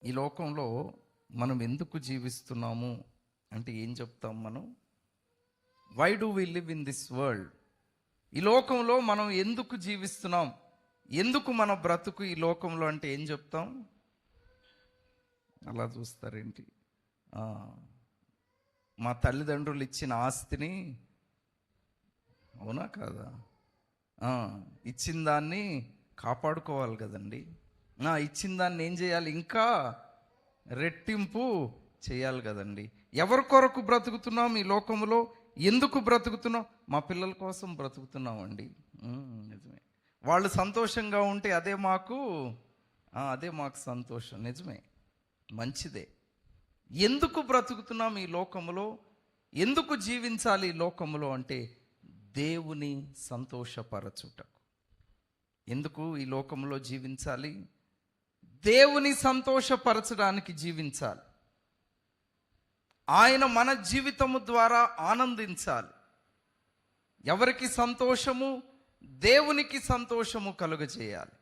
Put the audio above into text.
ఈ లోకంలో మనం ఎందుకు జీవిస్తున్నాము అంటే ఏం చెప్తాం మనం? Why do we live in this world? ఈ లోకంలో మనం ఎందుకు జీవిస్తున్నాం, ఎందుకు మన బ్రతుకు ఈ లోకంలో అంటే ఏం చెప్తాం? అలా చూస్తారేంటి? మా తల్లిదండ్రులు ఇచ్చిన ఆస్తిని, అవునా కాదా? ఇచ్చిన దాన్ని కాపాడుకోవాలి కదండి. ఇచ్చిన దాన్ని ఏం చేయాలి? ఇంకా రెట్టింపు చేయాలి కదండి. ఎవరి కొరకు బ్రతుకుతున్నాం ఈ లోకంలో? ఎందుకు బ్రతుకుతున్నాం? మా పిల్లల కోసం బ్రతుకుతున్నామండి. నిజమే. వాళ్ళు సంతోషంగా ఉంటే అదే మాకు సంతోషం. నిజమే, మంచిదే. ఎందుకు బ్రతుకుతున్నాం ఈ లోకములో? ఎందుకు జీవించాలి ఈ లోకములో అంటే దేవుని సంతోషపరచుటకు. ఎందుకు ఈ లోకంలో జీవించాలి? దేవుని సంతోషపరచడానికి జీవించాలి. ఆయన మన జీవితము ద్వారా ఆనందించాలి. ఎవరికి సంతోషము? దేవునికి సంతోషము కలుగజేయాలి.